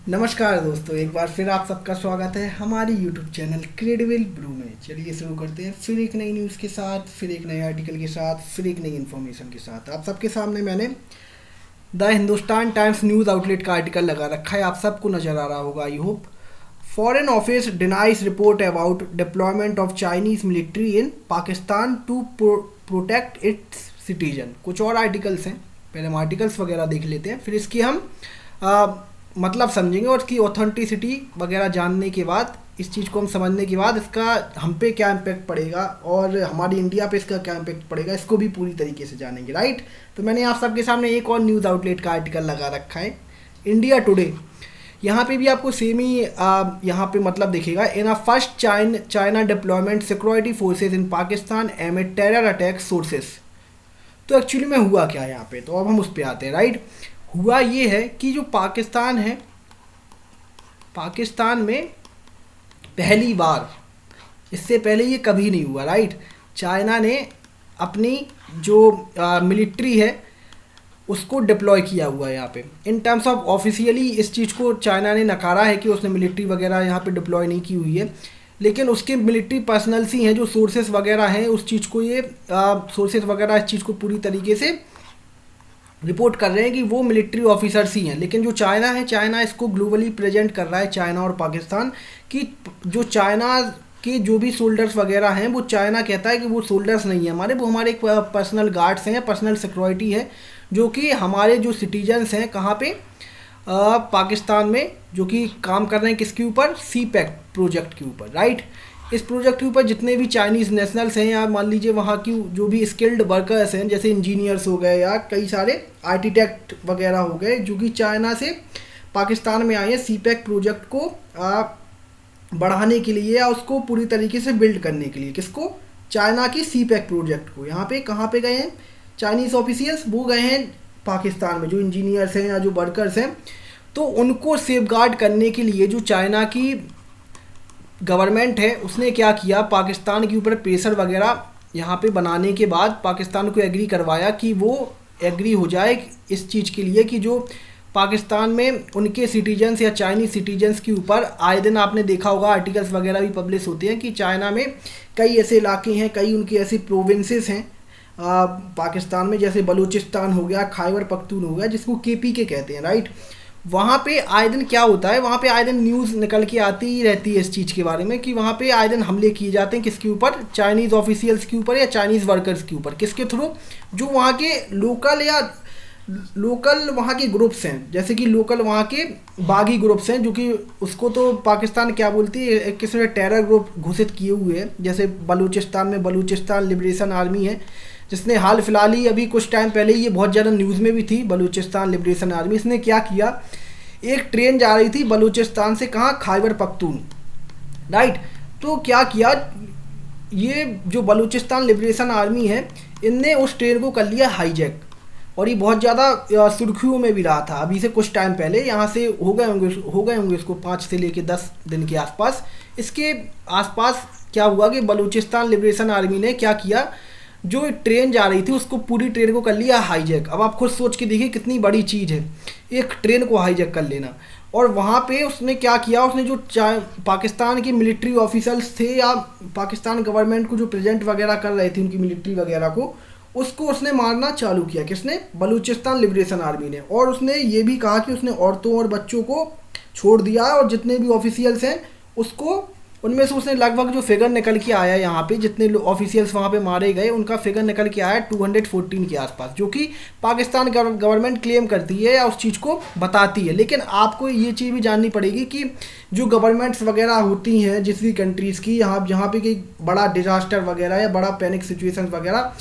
नमस्कार दोस्तों, एक बार फिर आप सबका स्वागत है हमारी यूट्यूब चैनल क्रेडिबल ब्लू में। चलिए शुरू करते हैं फिर एक नई न्यूज़ के साथ, फिर एक नए आर्टिकल के साथ, फिर एक नई इन्फॉर्मेशन के साथ। आप सबके सामने मैंने the Hindustan Times news outlet का आर्टिकल लगा रखा है, आप सबको नज़र आ रहा होगा I hope. Foreign office denies report about deployment of Chinese military in Pakistan to protect its citizen. कुछ और आर्टिकल्स हैं, पहले हम आर्टिकल्स वगैरह देख लेते हैं, फिर इसकी हम मतलब समझेंगे और इसकी ऑथेंटिसिटी वगैरह जानने के बाद, इस चीज़ को हम समझने के बाद इसका हम पे क्या इम्पैक्ट पड़ेगा और हमारी इंडिया पे इसका क्या इम्पैक्ट पड़ेगा, इसको भी पूरी तरीके से जानेंगे। राइट, तो मैंने आप सबके सामने एक और न्यूज़ आउटलेट का आर्टिकल लगा रखा है, इंडिया टुडे। यहाँ पे भी आपको सेम ही यहाँ पे मतलब दिखेगा, in a first China deployment security forces in Pakistan amid terror attack sources. तो एक्चुअली में हुआ क्या यहाँ पे, तो अब हम उस पर आते हैं। राइट, हुआ ये है कि जो पाकिस्तान है, पाकिस्तान में पहली बार, इससे पहले ये कभी नहीं हुआ। राइट, चाइना ने अपनी जो मिलिट्री है उसको डिप्लॉय किया हुआ है यहाँ पे। इन टर्म्स ऑफ ऑफिशियली इस चीज़ को चाइना ने नकारा है कि उसने मिलिट्री वगैरह यहाँ पे डिप्लॉय नहीं की हुई है, लेकिन उसके मिलिट्री पर्सनल्स ही हैं जो सोर्सेस वगैरह हैं उस चीज़ को, ये सोर्सेस वगैरह इस चीज़ को पूरी तरीके से रिपोर्ट कर रहे हैं कि वो मिलिट्री ऑफिसर्स ही हैं। लेकिन जो चाइना है, चाइना इसको ग्लोबली प्रेजेंट कर रहा है, चाइना और पाकिस्तान, कि जो चाइना के जो भी सोल्डर्स वगैरह हैं वो चाइना कहता है कि वो सोल्डर्स नहीं है हमारे, वो हमारे पर्सनल गार्ड्स हैं, पर्सनल सिक्योरिटी है, जो कि हमारे जो सिटीजन्स हैं कहाँ पे, पाकिस्तान में, जो कि काम कर रहे हैं किसके ऊपर, सी पैक प्रोजेक्ट के ऊपर। राइट, इस प्रोजेक्ट के ऊपर जितने भी चाइनीज़ नेशनल्स हैं या मान लीजिए वहाँ की जो भी स्किल्ड वर्कर्स हैं, जैसे इंजीनियर्स हो गए या कई सारे आर्किटेक्ट वगैरह हो गए, जो कि चाइना से पाकिस्तान में आए हैं सी पैक प्रोजेक्ट को बढ़ाने के लिए या उसको पूरी तरीके से बिल्ड करने के लिए। किसको, चाइना की सी पैक प्रोजेक्ट को। यहाँ पे कहाँ पे गए हैं चाइनीज़ ऑफिशियल्स, वो गए हैं पाकिस्तान में, जो इंजीनियर्स हैं या जो वर्कर्स हैं, तो उनको सेफगार्ड करने के लिए जो चाइना की गवर्नमेंट है उसने क्या किया, पाकिस्तान के ऊपर प्रेशर वगैरह यहाँ पे बनाने के बाद पाकिस्तान को एग्री करवाया कि वो एग्री हो जाए इस चीज़ के लिए कि जो पाकिस्तान में उनके सिटीजन्स या चाइनीज़ सिटीजन्स के ऊपर आए दिन आपने देखा होगा आर्टिकल्स वगैरह भी पब्लिश होते हैं कि चाइना में कई ऐसे इलाके हैं, कई उनकी ऐसी प्रोविंसेस हैं पाकिस्तान में, जैसे बलूचिस्तान हो गया, खैबर पख्तून हो गया, जिसको KPK कहते हैं। राइट, वहाँ पे आए दिन क्या होता है, वहाँ पे आए दिन न्यूज़ निकल के आती ही रहती है इस चीज़ के बारे में कि वहाँ पे आए दिन हमले किए जाते हैं, किसके ऊपर, चाइनीज़ ऑफिशियल्स के ऊपर या चाइनीज़ वर्कर्स के ऊपर। किसके थ्रू, जो वहाँ के लोकल वहाँ के ग्रुप्स हैं, जैसे कि लोकल वहाँ के बागी ग्रुप्स हैं, जो कि उसको तो पाकिस्तान क्या बोलती है, एक किस्म से टेरर ग्रुप घोषित किए हुए हैं। जैसे बलूचिस्तान में बलूचिस्तान लिबरेशन आर्मी है, जिसने हाल फिलहाल ही अभी कुछ टाइम पहले ये बहुत ज़्यादा न्यूज़ में भी थी, बलूचिस्तान लिबरेशन आर्मी। इसने क्या किया, एक ट्रेन जा रही थी बलूचिस्तान से कहाँ, खैबर पख्तून। राइट, तो क्या किया, ये जो बलूचिस्तान लिबरेशन आर्मी है इनने उस ट्रेन को कर लिया हाईजैक, और ये बहुत ज़्यादा सुर्खियों में भी रहा था अभी से कुछ टाइम पहले। यहाँ से हो गए होंगे इसको 5 से लेकर 10 दिन के आसपास। इसके आसपास क्या हुआ कि बलूचिस्तान लिबरेशन आर्मी ने क्या किया, जो ट्रेन जा रही थी उसको, पूरी ट्रेन को कर लिया हाईजैक। अब आप खुद सोच के देखिए कितनी बड़ी चीज़ है एक ट्रेन को हाईजैक कर लेना। और वहाँ पे उसने क्या किया, उसने जो पाकिस्तान के मिलिट्री ऑफिसर्स थे या पाकिस्तान गवर्नमेंट को जो प्रेजेंट वगैरह कर रहे थे उनकी मिलिट्री वगैरह को, उसको उसने मारना चालू किया। किसने, बलूचिस्तान लिबरेशन आर्मी ने। और उसने ये भी कहा कि उसने औरतों और बच्चों को छोड़ दिया, और जितने भी ऑफिशियल्स हैं उसको, उनमें से उसने लगभग जो फिगर निकल के आया यहाँ पे, जितने ऑफिशियल्स वहाँ पे मारे गए उनका फिगर निकल के आया 214 के आसपास, जो कि पाकिस्तान गवर्नमेंट क्लेम करती है या उस चीज़ को बताती है। लेकिन आपको ये चीज़ भी जाननी पड़ेगी कि जो गवर्नमेंट्स वगैरह होती हैं जिस भी कंट्रीज़ की, जहाँ पे कोई बड़ा डिजास्टर वगैरह या बड़ा पैनिक सिचुएशन वगैरह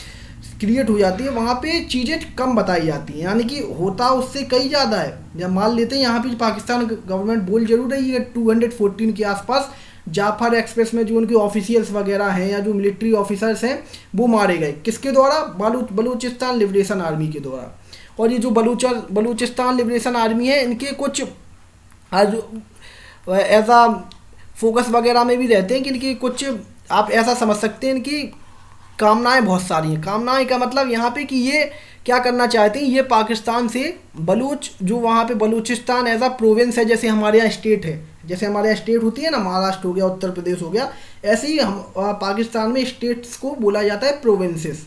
क्रिएट हो जाती है, वहाँ पे चीज़ें कम बताई जाती हैं, यानी कि होता उससे कई ज़्यादा है। या मान लेते हैं यहाँ पे पाकिस्तान गवर्नमेंट बोल जरूर रही है 214 के आसपास जाफर एक्सप्रेस में जो उनके ऑफिशियल्स वगैरह हैं या जो मिलिट्री ऑफिसर्स हैं वो मारे गए। किसके द्वारा, बलूचिस्तान लिबरेशन आर्मी के द्वारा। और ये जो बलूचिस्तान लिबरेशन आर्मी है, इनके कुछ ऐसा फोकस वगैरह में भी रहते हैं कि इनकी कुछ, आप ऐसा समझ सकते हैं, इनकी कामनाएं बहुत सारी हैं। कामनाएं का मतलब यहाँ पे कि ये क्या करना चाहते हैं, ये पाकिस्तान से बलूच, जो वहाँ पे बलूचिस्तान एज अ प्रोविंस है, जैसे हमारे यहाँ स्टेट है, जैसे हमारे यहाँ स्टेट होती है ना, महाराष्ट्र हो गया, उत्तर प्रदेश हो गया, ऐसे ही हम पाकिस्तान में स्टेट्स को बोला जाता है प्रोविंसेस।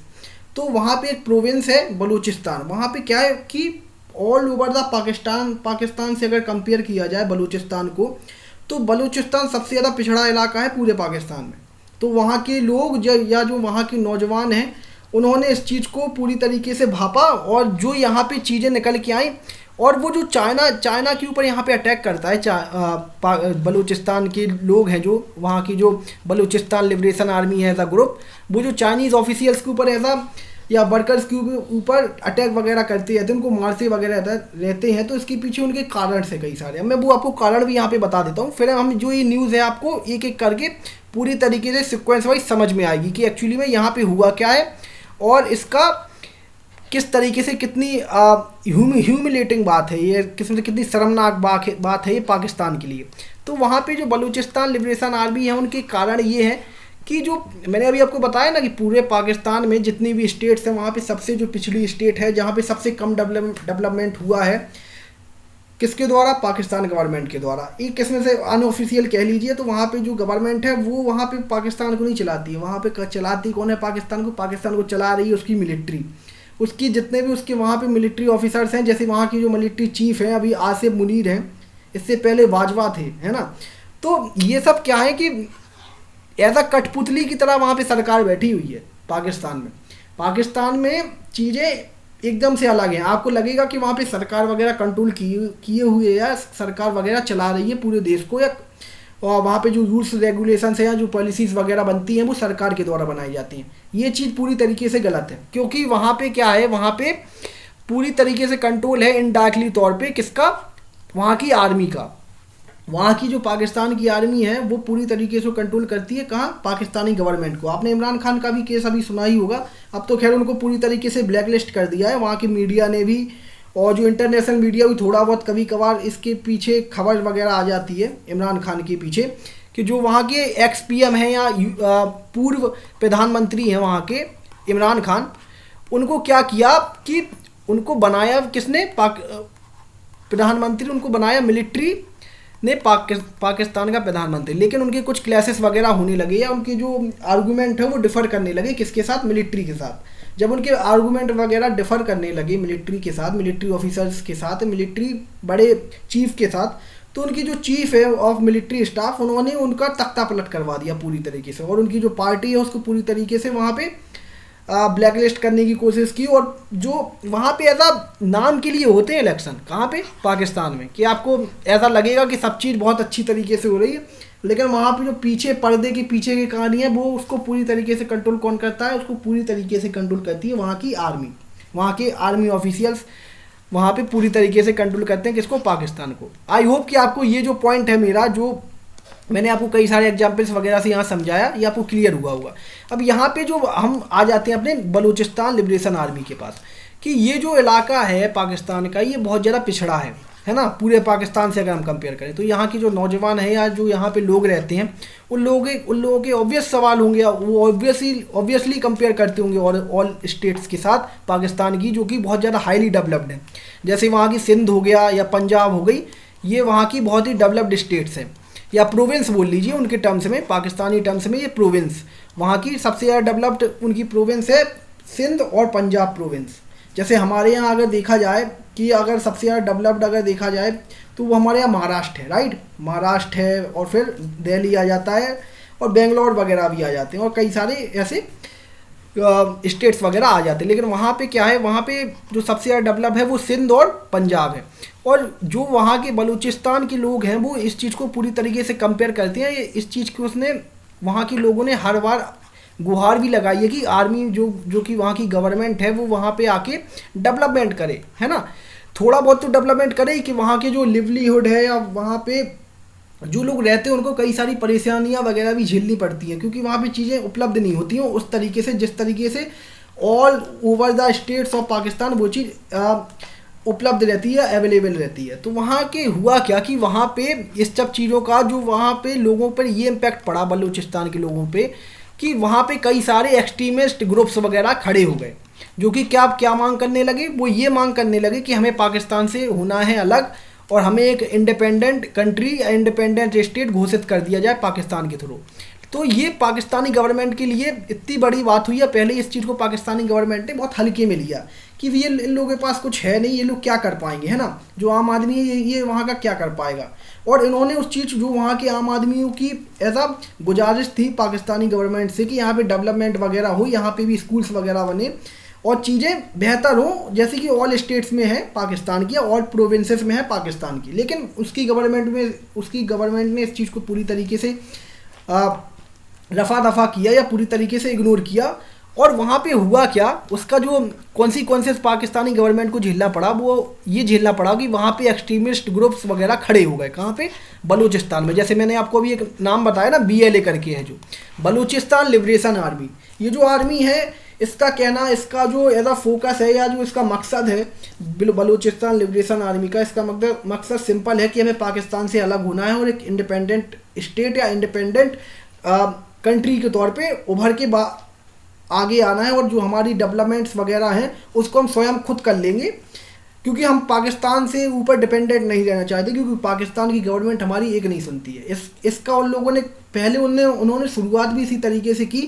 तो वहाँ पे एक प्रोविंस है बलूचिस्तान। वहाँ पे क्या है कि ऑल ओवर द पाकिस्तान से अगर कंपेयर किया जाए बलूचिस्तान को, तो बलूचिस्तान सबसे ज़्यादा पिछड़ा इलाका है पूरे पाकिस्तान में। तो वहाँ के लोग या जो वहाँ के नौजवान हैं, उन्होंने इस चीज़ को पूरी तरीके से भापा, और जो यहाँ पे चीज़ें निकल के आई, और वो जो चाइना के ऊपर यहाँ पे अटैक करता है, बलूचिस्तान के लोग हैं, जो वहाँ की जो बलूचिस्तान लिबरेशन आर्मी है एज अ ग्रुप, वो जो चाइनीज़ ऑफिशियल्स के ऊपर एज अ या वर्कर्स के ऊपर अटैक वगैरह करते रहते हैं, उनको मारते वगैरह रहते हैं। तो इसके पीछे उनके कारण से कई सारे, मैं वो आपको कारण भी यहाँ पे बता देता हूँ, फिर हम जो ये न्यूज़ है आपको एक एक करके पूरी तरीके से सिक्वेंस वाइज समझ में आएगी कि एक्चुअली में यहाँ पे हुआ क्या है, और इसका किस तरीके से कितनी ह्यूमिलेटिंग बात है ये, कितनी शर्मनाक बात है ये पाकिस्तान के लिए। तो वहाँ पे जो बलूचिस्तान लिबरेशन आर्मी है, उनके कारण ये है कि जो मैंने अभी आपको बताया ना कि पूरे पाकिस्तान में जितनी भी स्टेट्स हैं, वहाँ पे सबसे जो पिछड़ी स्टेट है, जहाँ पे सबसे कम डेवलपमेंट हुआ है, किसके द्वारा, पाकिस्तान गवर्नमेंट के द्वारा। एक किस्म से अनऑफिशियल कह लीजिए। तो वहाँ पे जो गवर्नमेंट है वो वहाँ पे पाकिस्तान को नहीं चलाती है, वहाँ पे चलाती कौन है, पाकिस्तान को चला रही है उसकी मिलिट्री, उसकी जितने भी उसके वहाँ पे मिलिट्री ऑफिसर्स हैं, जैसे वहाँ की जो मिलिट्री चीफ हैं अभी आसिफ मुनीर हैं, इससे पहले बाजवा थे, है ना। तो ये सब क्या है कि ऐसा कठपुतली की तरह वहाँ पे सरकार बैठी हुई है पाकिस्तान में चीज़ें एकदम से अलग हैं। आपको लगेगा कि वहाँ पे सरकार वगैरह कंट्रोल किए हुए या सरकार वगैरह चला रही है पूरे देश को, या और वहाँ पे जो रूल्स रेगुलेशंस हैं या जो पॉलिसीज़ वगैरह बनती हैं वो सरकार के द्वारा बनाई जाती हैं। ये चीज़ पूरी तरीके से गलत है, क्योंकि वहाँ पे क्या है, वहाँ पे पूरी तरीके से कंट्रोल है इनडायरेक्टली तौर पे किसका, वहाँ की आर्मी का। वहाँ की जो पाकिस्तान की आर्मी है वो पूरी तरीके से कंट्रोल करती है कहाँ, पाकिस्तानी गवर्नमेंट को। आपने इमरान खान का भी केस अभी सुना ही होगा। अब तो खैर उनको पूरी तरीके से ब्लैकलिस्ट कर दिया है वहाँ की मीडिया ने भी, और जो इंटरनेशनल मीडिया भी थोड़ा बहुत कभी कभार इसके पीछे खबर वगैरह आ जाती है इमरान खान के पीछे, कि जो वहाँ के एक्स PM हैं या पूर्व प्रधानमंत्री हैं वहाँ के इमरान खान, उनको क्या किया कि उनको बनाया किसने, प्रधानमंत्री उनको बनाया मिलिट्री ने, पाकिस्तान का प्रधानमंत्री। लेकिन उनके कुछ क्लैशेस वगैरह होने लगे, या उनके जो आर्गूमेंट है वो डिफ़र करने लगे किसके साथ, मिलिट्री के साथ। जब उनके आर्गूमेंट वगैरह डिफ़र करने लगे मिलिट्री के साथ, मिलिट्री ऑफिसर्स के साथ, मिलिट्री बड़े चीफ के साथ, तो उनकी जो चीफ है ऑफ मिलिट्री स्टाफ, उन्होंने उनका तख्ता पलट करवा दिया पूरी तरीके से, और उनकी जो पार्टी है उसको पूरी तरीके से वहाँ पे ब्लैकलिस्ट करने की कोशिश की। और जो वहाँ पे ऐसा नाम के लिए होते हैं इलेक्शन, कहाँ पे, पाकिस्तान में, कि आपको ऐसा लगेगा कि सब चीज़ बहुत अच्छी तरीके से हो रही है, लेकिन वहाँ पे जो पीछे पर्दे के पीछे की कहानी है वो उसको पूरी तरीके से कंट्रोल कौन करता है, उसको पूरी तरीके से कंट्रोल करती है वहाँ की आर्मी। वहाँ के आर्मी ऑफिशियल्स वहाँ पे पूरी तरीके से कंट्रोल करते हैं किसको, पाकिस्तान को। आई होप कि आपको ये जो पॉइंट है मेरा, जो मैंने आपको कई सारे एग्जाम्पल्स वगैरह से यहाँ समझाया, ये आपको क्लियर हुआ होगा। अब यहाँ पे जो हम आ जाते हैं अपने बलूचिस्तान लिबरेशन आर्मी के पास, कि ये जो इलाका है पाकिस्तान का, ये बहुत ज़्यादा पिछड़ा है ना, पूरे पाकिस्तान से अगर हम कंपेयर करें। तो यहाँ की जो नौजवान है या जो यहाँ पे लोग रहते हैं, उन लोगों के ऑब्वियस सवाल होंगे, वो ऑब्वियसली कंपेयर करते होंगे और ऑल स्टेट्स के साथ पाकिस्तान की, जो कि बहुत ज़्यादा हाईली डेवलप्ड है। जैसे वहाँ की सिंध हो गया या पंजाब हो गई, ये वहाँ की बहुत ही डेवलप्ड स्टेट्स हैं, या प्रोविंस बोल लीजिए उनके टर्म्स में, पाकिस्तानी टर्म्स में ये प्रोविंस। वहाँ की सबसे ज़्यादा डेवलप्ड उनकी प्रोविंस है सिंध और पंजाब प्रोविंस। जैसे हमारे यहाँ अगर देखा जाए कि अगर सबसे ज़्यादा डेवलप्ड अगर देखा जाए तो वो हमारे यहाँ महाराष्ट्र है, राइट, महाराष्ट्र है, और फिर दिल्ली आ जाता है, और बेंगलोर वगैरह भी आ जाते हैं, और कई सारे ऐसे स्टेट्स वगैरह आ जाते हैं। लेकिन वहाँ पे क्या है, वहाँ पे जो सबसे ज़्यादा डेवलप है वो सिंध और पंजाब है। और जो वहाँ के बलूचिस्तान के लोग हैं वो इस चीज़ को पूरी तरीके से कंपेयर करते हैं। इस चीज़ को उसने वहाँ के लोगों ने हर बार गुहार भी लगाई है कि आर्मी जो कि वहाँ की गवर्नमेंट है वो वहाँ पे आके डेवलपमेंट करे, है ना, थोड़ा बहुत तो डेवलपमेंट करे, कि वहाँ के जो लिवलीहुड है या वहाँ पे जो लोग रहते हैं उनको कई सारी परेशानियाँ वगैरह भी झेलनी पड़ती हैं, क्योंकि वहाँ पे चीज़ें उपलब्ध नहीं होती हैं उस तरीके से जिस तरीके से all over the states of Pakistan वो चीज़ उपलब्ध रहती है, अवेलेबल रहती है। तो वहाँ के हुआ क्या कि वहाँ पे इस सब चीज़ों का जो वहाँ पे लोगों पर ये इम्पैक्ट पड़ा, बलूचिस्तान के लोगों पे, कि वहाँ पे कई सारे एक्सट्रीमिस्ट ग्रुप्स वगैरह खड़े हो गए। जो कि क्या क्या मांग करने लगे, वो ये मांग करने लगे कि हमें पाकिस्तान से होना है अलग और हमें एक इंडिपेंडेंट कंट्री या इंडिपेंडेंट स्टेट घोषित कर दिया जाए पाकिस्तान के थ्रू। तो ये पाकिस्तानी गवर्नमेंट के लिए इतनी बड़ी बात हुई है। पहले इस चीज़ को पाकिस्तानी गवर्नमेंट ने बहुत हल्के में लिया कि ये इन लोगों के पास कुछ है नहीं, ये लोग क्या कर पाएंगे, है ना, जो आम आदमी है ये वहाँ का क्या कर पाएगा। और इन्होंने उस चीज़ जो वहाँ के आम आदमियों की ऐसा गुजारिश थी पाकिस्तानी गवर्नमेंट से कि यहाँ पे डेवलपमेंट वगैरह हो, यहाँ पे भी स्कूल्स वगैरह बने और चीज़ें बेहतर हों, जैसे कि ऑल स्टेट्स में है पाकिस्तान की, ऑल प्रोविंसेस में है पाकिस्तान की। लेकिन उसकी गवर्नमेंट ने इस चीज़ को पूरी तरीके से रफा दफा किया या पूरी तरीके से इग्नोर किया। और वहाँ पे हुआ क्या, उसका जो कॉन्सिक्वेंसेस पाकिस्तानी गवर्नमेंट को झेलना पड़ा वो ये झेलना पड़ा कि वहाँ पे एक्सट्रीमिस्ट ग्रुप्स वगैरह खड़े हो गए। कहाँ पे? बलूचिस्तान में। जैसे मैंने आपको अभी एक नाम बताया ना, BLA करके है जो बलूचिस्तान लिबरेशन आर्मी। ये जो आर्मी है इसका कहना, इसका जो एज फोकस है या जो इसका मकसद है बलूचिस्तान लिबरेशन आर्मी का, इसका मकसद सिंपल है कि हमें पाकिस्तान से अलग होना है और एक इंडिपेंडेंट स्टेट या इंडिपेंडेंट कंट्री के तौर पे उभर के आगे आना है। और जो हमारी डेवलपमेंट्स वगैरह हैं उसको हम स्वयं खुद कर लेंगे, क्योंकि हम पाकिस्तान से ऊपर डिपेंडेंट नहीं रहना चाहते, क्योंकि पाकिस्तान की गवर्नमेंट हमारी एक नहीं सुनती है। इसका उन लोगों ने पहले उन्होंने शुरुआत भी इसी तरीके से की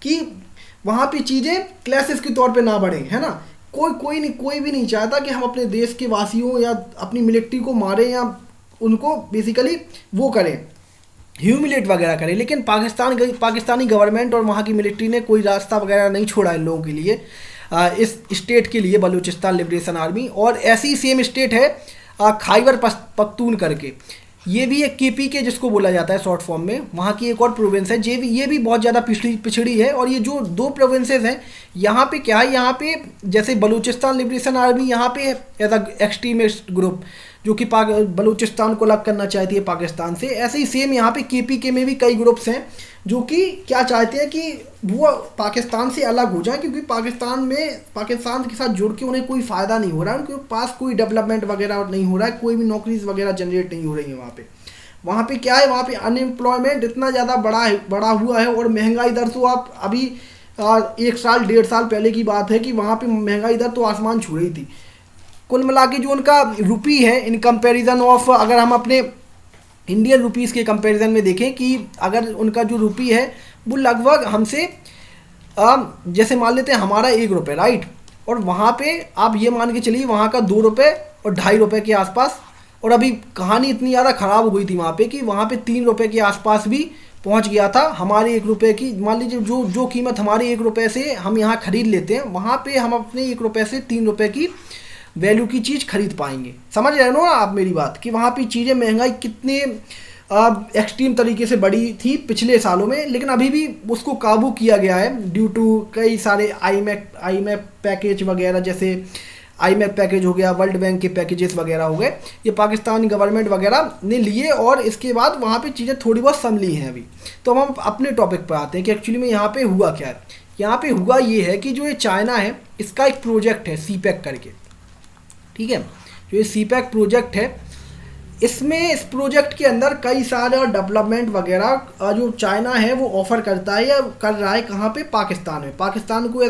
कि वहाँ पे चीज़ें क्लैसेस के तौर पे ना बढ़ें, है ना। कोई भी नहीं चाहता कि हम अपने देश के वासियों या अपनी मिलिट्री को मारें या उनको बेसिकली वो करें, ह्यूमिलेट वगैरह करें। लेकिन पाकिस्तानी गवर्नमेंट और वहाँ की मिलिट्री ने कोई रास्ता वगैरह नहीं छोड़ा इन लोगों के लिए, इस स्टेट के लिए, बलूचिस्तान लिबरेशन आर्मी। और ऐसी सेम स्टेट है खैबर पख्तून करके, ये भी एक KPK जिसको बोला जाता है शॉर्ट फॉर्म में, वहाँ की एक और प्रोविंस है। ये भी बहुत ज़्यादा पिछड़ी है। और ये जो दो प्रोविंसेस हैं, यहाँ पे क्या है, यहाँ पे जैसे बलूचिस्तान लिबरेशन आर्मी यहाँ पे एज एक्सट्रीमिस्ट ग्रुप जो कि बलूचिस्तान को अलग करना चाहती है पाकिस्तान से, ऐसे ही सेम यहाँ पे KPK में भी कई ग्रुप्स हैं जो कि क्या चाहते हैं कि वो पाकिस्तान से अलग हो जाए, क्योंकि पाकिस्तान के साथ जुड़ के उन्हें कोई फ़ायदा नहीं हो रहा है, उनके पास कोई डेवलपमेंट वगैरह नहीं हो रहा है, कोई भी नौकरीज वगैरह जनरेट नहीं हो रही है वहाँ पे क्या है, वहाँ पे अनएम्प्लॉयमेंट इतना ज़्यादा बड़ा हुआ है। और महंगाई दर तो आप अभी 1-1.5 साल पहले की बात है कि वहाँ पे महंगाई दर तो आसमान छू रही थी। कुल मिला के जो उनका रुपी है, इन कंपैरिजन ऑफ, अगर हम अपने इंडियन रुपीज़ के कंपैरिजन में देखें कि अगर उनका जो रुपी है वो लगभग हमसे जैसे मान लेते हैं हमारा 1 रुपये, राइट, और वहाँ पे आप ये मान के चलिए वहाँ का 2 रुपये और 2.5 रुपये के आसपास। और अभी कहानी इतनी ज़्यादा ख़राब हो गई थी वहाँ पे कि वहाँ पे 3 रुपये के आसपास भी पहुँच गया था हमारे 1 रुपये की। मान लीजिए जो कीमत हमारे 1 रुपये से हम यहाँ ख़रीद लेते हैं, वहाँ पे हम अपने 1 रुपये से 3 रुपये की वैल्यू की चीज़ खरीद पाएंगे। समझ रहे हो ना आप मेरी बात, कि वहाँ पे चीज़ें महंगाई कितने एक्सट्रीम तरीके से बढ़ी थी पिछले सालों में, लेकिन अभी भी उसको काबू किया गया है ड्यू टू कई सारे आईएमएफ पैकेज वगैरह, जैसे IMF पैकेज हो गया, वर्ल्ड बैंक के पैकेजेस वगैरह हो गए, ये पाकिस्तानी गवर्नमेंट वगैरह ने लिए। और इसके बाद वहाँ पे चीज़ें थोड़ी बहुत संभली हैं अभी। तो हम अपने टॉपिक पर आते हैं कि एक्चुअली में यहाँ पे हुआ क्या है। यहाँ पे हुआ ये है कि जो ये चाइना है, इसका एक प्रोजेक्ट है CPEC करके, ठीक है। जो ये CPEC प्रोजेक्ट है, इस प्रोजेक्ट के अंदर कई सारे डेवलपमेंट वगैरह जो चाइना है वो ऑफ़र करता है या कर रहा है, कहाँ पे? पाकिस्तान में। पाकिस्तान को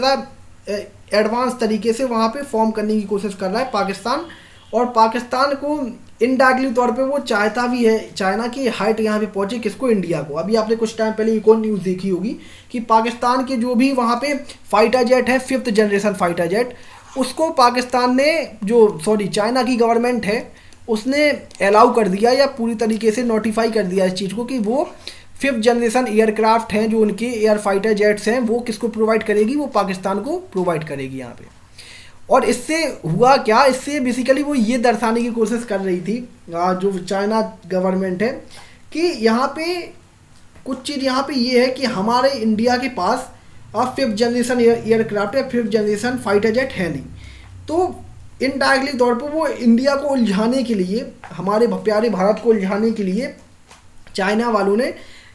एडवांस तरीके से वहाँ पे फॉर्म करने की कोशिश कर रहा है पाकिस्तान। और पाकिस्तान को इनडायरेक्टली तौर पे वो चाहता भी है चाइना की हाइट यहाँ पे पहुँचे, किसको? इंडिया को। अभी आपने कुछ टाइम पहले एक और न्यूज़ देखी होगी कि पाकिस्तान के जो भी वहाँ पे फाइटर जेट है, 5th जनरेशन फाइटर जेट, उसको पाकिस्तान ने चाइना की गवर्नमेंट है उसने अलाउ कर दिया या पूरी तरीके से नोटिफाई कर दिया इस चीज़ को कि वो 5th जनरेशन एयरक्राफ्ट हैं, जो उनके एयर फाइटर जेट्स हैं, वो किसको प्रोवाइड करेगी? वो पाकिस्तान को प्रोवाइड करेगी यहाँ पे। और इससे हुआ क्या? इससे बेसिकली वो ये दर्शाने की कोशिश कर रही थी जो चाइना गवर्नमेंट है कि यहाँ पे कुछ चीज़ यहाँ पे ये है कि हमारे इंडिया के पास 5th जनरेशन एयरक्राफ्ट या 5th जनरेशन फाइटर जेट है नहीं। तो इनडायरेक्टली तौर पर वो इंडिया को उलझाने के लिए, हमारे प्यारे भारत को उलझाने के लिए चाइना वालों ने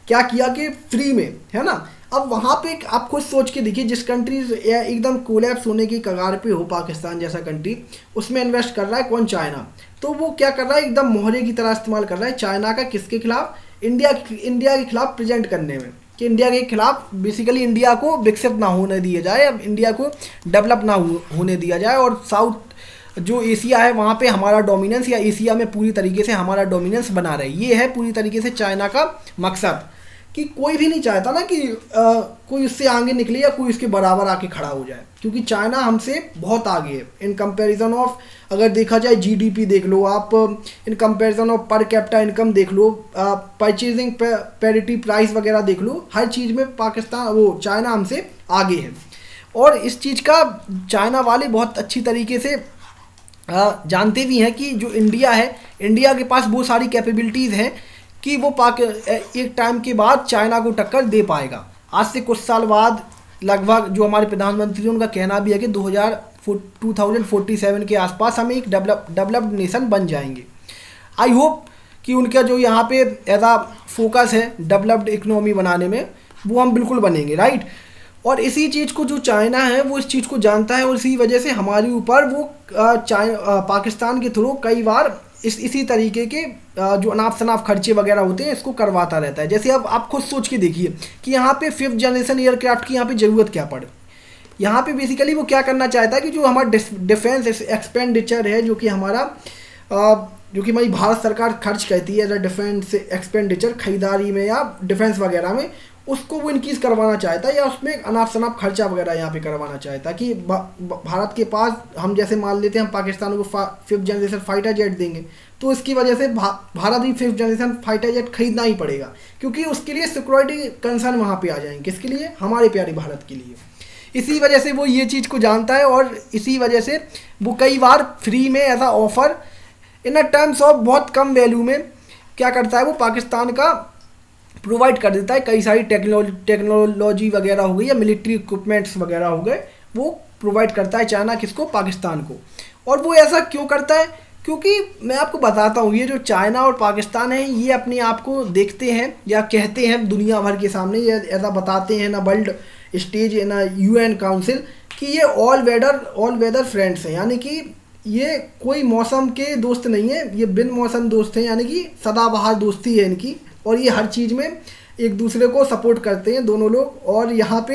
क्या किया कि फ्री में, है ना। अब वहाँ पे आप खुद सोच के देखिए, जिस कंट्री एकदम कोलैप्स होने की कगार पे हो, पाकिस्तान जैसा कंट्री, उसमें इन्वेस्ट कर रहा है कौन? चाइना। तो वो क्या कर रहा है? एकदम मोहरे की तरह इस्तेमाल कर रहा है चाइना का, किसके खिलाफ? इंडिया के खिलाफ प्रेजेंट करने में। कि इंडिया के खिलाफ बेसिकली इंडिया को विकसित ना होने दिया जाए, अब इंडिया को डेवलप ना होने दिया जाए, और साउथ जो एशिया है वहाँ पे हमारा डोमिनेंस, या एशिया में पूरी तरीके से हमारा डोमिनेंस बना रहे। ये है पूरी तरीके से चाइना का मकसद, कि कोई भी नहीं चाहता ना कि कोई उससे आगे निकले या कोई उसके बराबर आके खड़ा हो जाए, क्योंकि चाइना हमसे बहुत आगे है इन कंपैरिजन ऑफ, अगर देखा जाए जीडीपी देख लो आप, in comparison of per capita income देख लो, परचेजिंग पैरिटी प्राइस वगैरह देख लो, हर चीज़ में चाइना हमसे आगे है। और इस चीज़ का चाइना वाले बहुत अच्छी तरीके से जानते भी हैं कि जो इंडिया है, इंडिया के पास वो सारी कैपेबिलिटीज़ हैं कि वो एक टाइम के बाद चाइना को टक्कर दे पाएगा। आज से कुछ साल बाद लगभग जो हमारे प्रधानमंत्री हैं उनका कहना भी है कि 2047 के आसपास हम एक डेवलप्ड नेशन बन जाएंगे। आई होप कि उनका जो यहाँ पे ऐसा फोकस है डेवलप्ड इकोनॉमी बनाने में, वो हम बिल्कुल बनेंगे, राइट। और इसी चीज़ को जो चाइना है वो इस चीज़ को जानता है, और इसी वजह से हमारे ऊपर वो पाकिस्तान के थ्रू कई बार इसी तरीके के जो अनाप शनाप खर्चे वगैरह होते हैं इसको करवाता रहता है। जैसे अब आप खुद सोच के देखिए कि यहाँ पे 5th जनरेशन एयरक्राफ्ट की यहाँ पे ज़रूरत क्या पड़े। यहाँ पे बेसिकली वो क्या करना चाहता है कि जो हमारा डिफेंस एक्सपेंडिचर है, जो कि हमारी भारत सरकार खर्च करती है एज अ डिफेंस एक्सपेंडिचर, खरीदारी में या डिफेंस वगैरह में, उसको वो इनक्रीज़ करवाना चाहता है, या उसमें अनाप शनाप खर्चा वगैरह यहाँ पे करवाना चाहता है कि भारत के पास हम जैसे मान लेते हैं हम पाकिस्तान को 5th जनरेशन फाइटर जेट देंगे, तो इसकी वजह से भारत भी 5th जनरेशन फाइटर जेट खरीदना ही पड़ेगा, क्योंकि उसके लिए सिक्योरिटी कंसर्न वहाँ पे आ जाएंगे। किसके लिए? हमारे प्यारे भारत के लिए। इसी वजह से वो ये चीज़ को जानता है, और इसी वजह से वो कई बार फ्री में ऐसा offer in a terms of बहुत कम वैल्यू में क्या करता है, वो पाकिस्तान का प्रोवाइड कर देता है। कई सारी टेक्नोलॉजी वगैरह हो गई या मिलिट्री इक्विपमेंट्स वगैरह हो गए, वो प्रोवाइड करता है चाइना किसको? पाकिस्तान को। और वो ऐसा क्यों करता है? क्योंकि मैं आपको बताता हूँ, ये जो चाइना और पाकिस्तान है ये अपने आप को देखते हैं या कहते हैं दुनिया भर के सामने, ये ऐसा बताते हैं ना वर्ल्ड स्टेज ना UN काउंसिल, कि ये ऑल वेदर फ्रेंड्स हैं, यानी कि ये कोई मौसम के दोस्त नहीं है, ये बिन मौसम दोस्त हैं, यानी कि सदाबहार दोस्ती है इनकी, और ये हर चीज़ में एक दूसरे को सपोर्ट करते हैं दोनों लोग। और यहाँ पे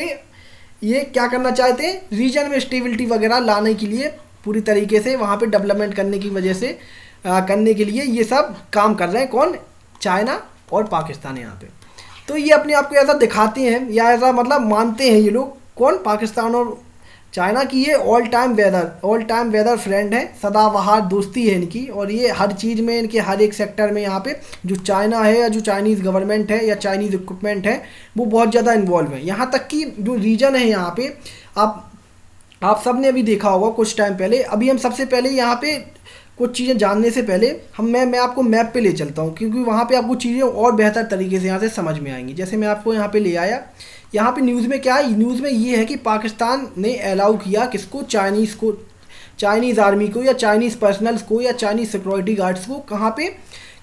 ये क्या करना चाहते हैं? रीजन में स्टेबिलिटी वगैरह लाने के लिए, पूरी तरीके से वहाँ पे डेवलपमेंट करने की वजह से करने के लिए ये सब काम कर रहे हैं। कौन? चाइना और पाकिस्तान यहाँ पे। तो ये अपने आप को ऐसा दिखाते हैं या ऐसा मतलब मानते हैं ये लोग, कौन? पाकिस्तान और चाइना की ये ऑल टाइम वेदर फ्रेंड है, सदाबहार दोस्ती है इनकी, और ये हर चीज़ में इनके हर एक सेक्टर में यहाँ पे जो चाइना है या जो चाइनीज़ गवर्नमेंट है या चाइनीज़ इक्विपमेंट है वो बहुत ज़्यादा इन्वॉल्व है। यहाँ तक कि जो रीजन है यहाँ पे, आप सब ने अभी देखा होगा कुछ टाइम पहले, अभी हम सबसे पहले यहाँ पे कुछ चीज़ें जानने से पहले मैं आपको मैप पे ले चलता हूँ, क्योंकि वहाँ पे आपको चीज़ें और बेहतर तरीके से यहाँ से समझ में आएंगी। जैसे मैं आपको यहाँ पे ले आया, यहाँ पे न्यूज़ में क्या है? न्यूज़ में ये है कि पाकिस्तान ने अलाउ किया किसको? चाइनीज़ आर्मी को या चाइनीज़ पर्सनल्स को या चाइनीज़ सिक्योरिटी गार्ड्स को, कहाँ पे?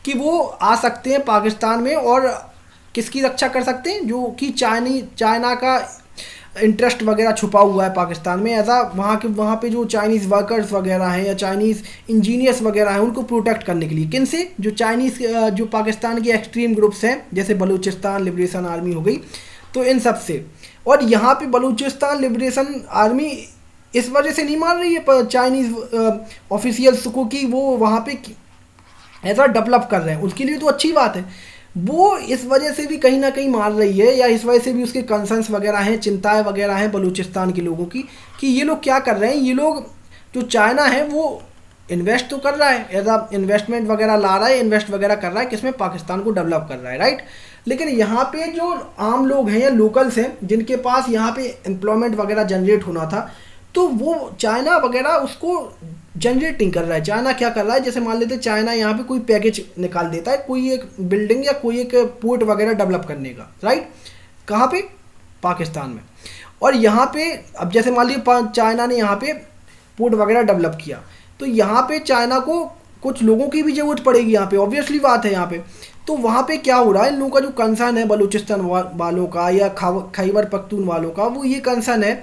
कि वो आ सकते हैं पाकिस्तान में, और किसकी रक्षा कर सकते हैं? जो कि चाइना का इंटरेस्ट वगैरह छुपा हुआ है पाकिस्तान में, ऐसा वहाँ पे जो चाइनीज़ वर्कर्स वगैरह हैं या चाइनीज़ इंजीनियर्स वगैरह हैं उनको प्रोटेक्ट करने के लिए। किन से? जो पाकिस्तान के एक्सट्रीम ग्रुप्स हैं, जैसे बलूचिस्तान लिबरेशन आर्मी हो गई, तो इन सब से। और यहाँ पे बलूचिस्तान लिबरेशन आर्मी इस वजह से नहीं मान रही है चाइनीज़ ऑफिशियल्स को कि वो वहाँ पे ऐसा डेवलप कर रहे हैं, उसके लिए तो अच्छी बात है। वो इस वजह से भी कहीं ना कहीं मार रही है, या इस वजह से भी उसके कंसर्न्स वगैरह हैं, चिंताएं वगैरह हैं बलूचिस्तान के लोगों की, कि ये लोग क्या कर रहे हैं, ये लोग जो चाइना है वो इन्वेस्ट तो कर रहा है, एज इन्वेस्टमेंट वगैरह ला रहा है, इन्वेस्ट वगैरह कर रहा है किसमें? पाकिस्तान को डेवलप कर रहा है, राइट। लेकिन यहाँ पे जो आम लोग हैं या लोकल्स हैं जिनके पास यहाँ पे एम्प्लॉयमेंट वगैरह जनरेट होना था, तो वो चाइना वगैरह उसको जनरेटिंग कर रहा है। चाइना क्या कर रहा है? जैसे मान लेते हैं चाइना यहाँ पे कोई पैकेज निकाल देता है, कोई एक बिल्डिंग या कोई एक पोर्ट वगैरह डेवलप करने का, राइट। कहाँ पे? पाकिस्तान में। और यहाँ पे अब जैसे मान लीजिए चाइना ने यहाँ पे पोर्ट वगैरह डेवलप किया, तो यहाँ पे चाइना को कुछ लोगों की भी ज़रूरत पड़ेगी यहाँ पे, ऑब्वियसली बात है यहाँ पे। तो वहाँ पे क्या हो रहा है? इन लोगों का जो कंसर्न है बलूचिस्तान वालों का या खैबर पख्तून वालों का, वो ये कंसर्न है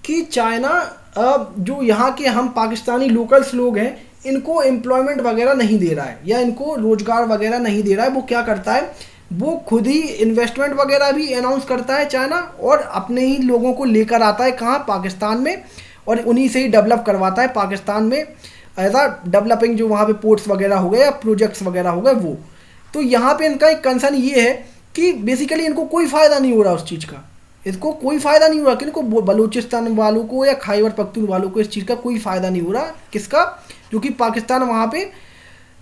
कि चाइना जो यहाँ के हम पाकिस्तानी लोकल्स लोग हैं इनको एम्प्लॉयमेंट वगैरह नहीं दे रहा है या इनको रोज़गार वगैरह नहीं दे रहा है। वो क्या करता है? वो खुद ही इन्वेस्टमेंट वगैरह भी अनाउंस करता है चाइना, और अपने ही लोगों को लेकर आता है कहाँ, पाकिस्तान में, और उन्हीं से ही डेवलप करवाता है पाकिस्तान में एज आ डेवलपिंग, जो वहाँ पे पोर्ट्स वगैरह हो गए या प्रोजेक्ट्स वगैरह हो गए वो। तो यहाँ पे इनका एक कंसर्न ये है कि बेसिकली इनको कोई फ़ायदा नहीं हो रहा उस चीज़ का, इसको कोई फ़ायदा नहीं हो रहा कि इनको बलूचिस्तान वालों को या खैबर पख्तून वालों को इस चीज़ का कोई फ़ायदा नहीं हो रहा। किसका? जो कि पाकिस्तान वहाँ पे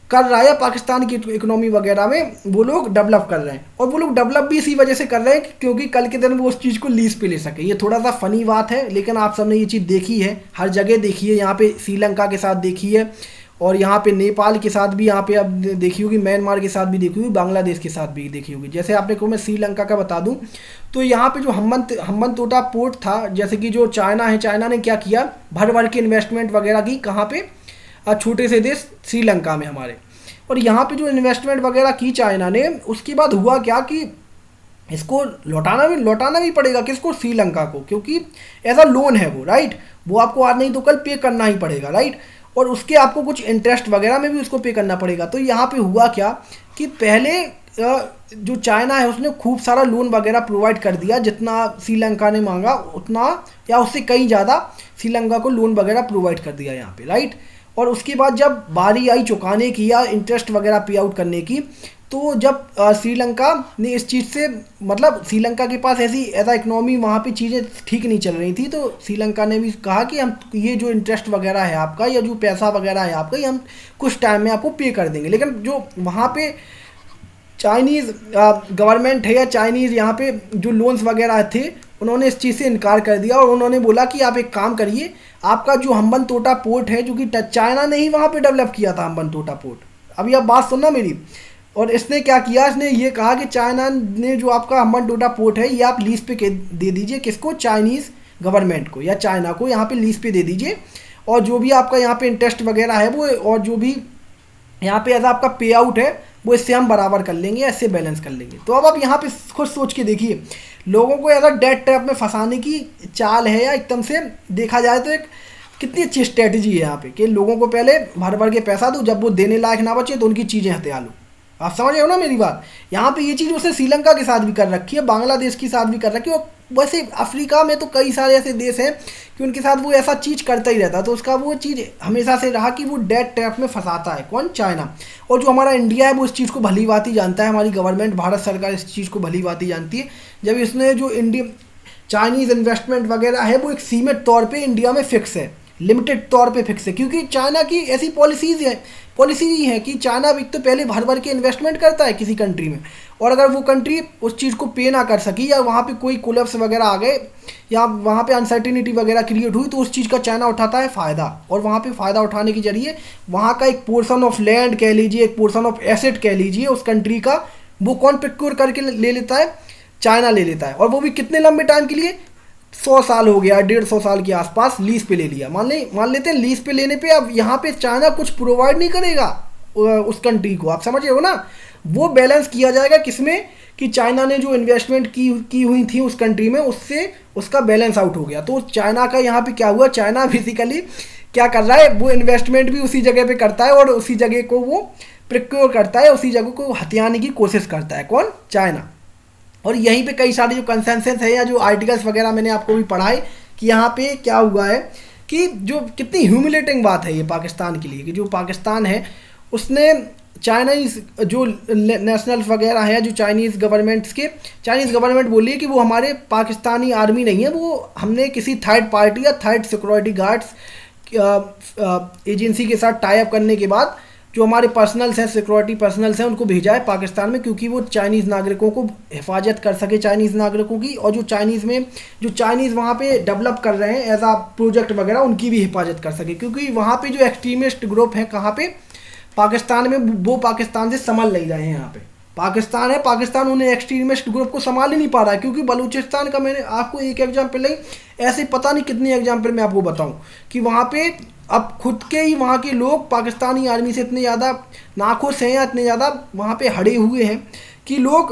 कर रहा है, पाकिस्तान की इकोनॉमी वगैरह में वो लोग डेवलप कर रहे हैं, और वो लोग डेवलप भी इसी वजह से कर रहे हैं क्योंकि कल के दिन वो उस चीज़ को लीज पे ले सके। ये थोड़ा सा फ़नी बात है, लेकिन आप सबने ये चीज़ देखी है, हर जगह देखी है, यहाँ पे श्रीलंका के साथ देखी है, और यहाँ पे नेपाल के साथ भी, यहाँ पे अब देखी होगी, म्यांमार के साथ भी देखी होगी, बांग्लादेश के साथ भी देखी होगी। जैसे आपने को मैं श्रीलंका का बता दूँ, तो यहाँ पे जो हम्बनतोटा पोर्ट था, जैसे कि जो चाइना है, चाइना ने क्या किया, भर भर के इन्वेस्टमेंट वगैरह की, कहाँ पे, छोटे से देश श्रीलंका में हमारे, और यहाँ पे जो इन्वेस्टमेंट वगैरह की चाइना ने, उसके बाद हुआ क्या कि इसको लौटाना भी पड़ेगा, किसको, श्रीलंका को, क्योंकि एज अ लोन है वो, राइट, वो आपको आज नहीं तो कल पे करना ही पड़ेगा, राइट, और उसके आपको कुछ इंटरेस्ट वगैरह में भी उसको पे करना पड़ेगा। तो यहाँ पे हुआ क्या कि पहले जो चाइना है उसने खूब सारा लोन वगैरह प्रोवाइड कर दिया, जितना श्रीलंका ने मांगा उतना या उससे कहीं ज़्यादा श्रीलंका को लोन वगैरह प्रोवाइड कर दिया यहाँ पे, राइट। और उसके बाद जब बारी आई चुकाने की या इंटरेस्ट वगैरह पे आउट करने की, तो जब श्रीलंका ने इस चीज़ से, मतलब श्रीलंका के पास ऐसी एज इकोनॉमी वहाँ पे चीज़ें ठीक नहीं चल रही थी, तो श्रीलंका ने भी कहा कि हम ये जो इंटरेस्ट वगैरह है आपका या जो पैसा वगैरह है आपका, ये हम कुछ टाइम में आपको पे कर देंगे। लेकिन जो वहाँ पे चाइनीज़ गवर्नमेंट है या चाइनीज़ यहाँ पे जो लोन्स वगैरह थे, उन्होंने इस चीज़ से इनकार कर दिया, और उन्होंने बोला कि आप एक काम करिए, आपका जो हम्बनतोटा पोर्ट है, जो कि चाइना ने ही वहाँ पे डेवलप किया था हम्बनतोटा पोर्ट, अभी आप बात सुनना मेरी, और इसने क्या किया, इसने ये कहा कि चाइना ने जो आपका हम्बनतोटा पोर्ट है, ये आप लीज पे दे दीजिए, किसको, चाइनीज़ गवर्नमेंट को या चाइना को यहाँ पे लीज पे दे दीजिए, और जो भी आपका यहाँ पे इंटरेस्ट वगैरह है वो, और जो भी यहाँ पे ऐसा आपका पे आउट है वो इससे हम बराबर कर लेंगे, ऐसे बैलेंस कर लेंगे। तो अब आप यहाँ पे खुद सोच के देखिए, लोगों को ऐसा डेट ट्रैप में फंसाने की चाल है, या एकदम से देखा जाए तो एक कितनी अच्छी स्ट्रेटजी है यहाँ पे कि लोगों को पहले भर भर के पैसा दो, जब वो देने लायक ना बचे तो उनकी चीज़ें हथिया लो। आप समझ रहे हो ना मेरी बात? यहाँ पे ये चीज़ उसने श्रीलंका के साथ भी कर रखी है, बांग्लादेश के साथ भी कर रखी है, और वैसे अफ्रीका में तो कई सारे ऐसे देश हैं कि उनके साथ वो ऐसा चीज़ करता ही रहता है। तो उसका वो चीज़ हमेशा से रहा कि वो डेट ट्रैप में फंसाता है, कौन, चाइना। और जो हमारा इंडिया है वो इस चीज़ को भली बात ही जानता है, हमारी गवर्नमेंट, भारत सरकार इस चीज़ को भली बात ही जानती है। जब इसने जो चाइनीज़ इन्वेस्टमेंट वगैरह है वो एक सीमित तौर पर इंडिया में फिक्स है, लिमिटेड तौर पे फिक्स है, क्योंकि चाइना की ऐसी पॉलिसी ही है कि चाइना एक तो पहले भर भर के इन्वेस्टमेंट करता है किसी कंट्री में, और अगर वो कंट्री उस चीज़ को पे ना कर सकी या वहाँ पे कोई कोलैप्स वगैरह आ गए या वहाँ पे अनसर्टिनिटी वगैरह क्रिएट हुई, तो उस चीज़ का चाइना उठाता है फ़ायदा, और वहाँ पे फ़ायदा उठाने के जरिए वहाँ का एक पोर्शन ऑफ लैंड कह लीजिए, एक पोर्शन ऑफ एसेट कह लीजिए उस कंट्री का, वो कौन प्रोक्योर करके ले लेता है, चाइना ले लेता है। और वो भी कितने लंबे टाइम के लिए, 100 साल हो गया, 150 साल के आसपास लीज पे ले लिया। मान लेते हैं लीज पे लेने पे अब यहाँ पे चाइना कुछ प्रोवाइड नहीं करेगा उस कंट्री को, आप समझ रहे हो ना। वो बैलेंस किया जाएगा किसमें, कि चाइना ने जो इन्वेस्टमेंट की हुई थी उस कंट्री में, उससे उसका बैलेंस आउट हो गया। तो चाइना का यहाँ पे क्या हुआ, चाइना बेसिकली क्या कर रहा है, वो इन्वेस्टमेंट भी उसी जगह पे करता है और उसी जगह को वो प्रोक्योर करता है, उसी जगह को हथियाने की कोशिश करता है, कौन, चाइना। और यहीं पे कई सारे जो कंसेंसस है या जो आर्टिकल्स वगैरह मैंने आपको भी पढ़ाए कि यहाँ पे क्या हुआ है कि जो कितनी ह्यूमिलेटिंग बात है ये पाकिस्तान के लिए, कि जो पाकिस्तान है उसने चाइनीज़ जो नेशनल वगैरह है, जो चाइनीज़ गवर्नमेंट बोली है कि वो हमारे पाकिस्तानी आर्मी नहीं है, वो हमने किसी थर्ड पार्टी या थर्ड सिक्योरिटी गार्ड्स एजेंसी के साथ टाई अप करने के बाद जो हमारे पर्सनल्स हैं, सिक्योरिटी पर्सनल्स हैं, उनको भेजा है पाकिस्तान में, क्योंकि वो चाइनीज़ नागरिकों को हिफाजत कर सके, चाइनीज़ नागरिकों की, और जो चाइनीज़ वहाँ पे डेवलप कर रहे हैं एज आ प्रोजेक्ट वगैरह, उनकी भी हिफाजत कर सके। क्योंकि वहाँ पे जो एक्सट्रीमिस्ट ग्रुप हैं कहाँ पे, पाकिस्तान में, वो पाकिस्तान से संभाल नहीं रहे हैं। यहाँ पे पाकिस्तान है, पाकिस्तान उन्हें एक्सट्रीमिस्ट ग्रुप को संभाल ही नहीं पा रहा है। क्योंकि बलूचिस्तान का मैंने आपको एक एग्जाम्पल नहीं, ऐसे पता नहीं कितने एग्जाम्पल मैं आपको बताऊं कि वहाँ पे अब खुद के ही वहाँ के लोग पाकिस्तानी आर्मी से इतने ज़्यादा नाखुश हैं या इतने ज़्यादा वहाँ पे हड़े हुए हैं कि लोग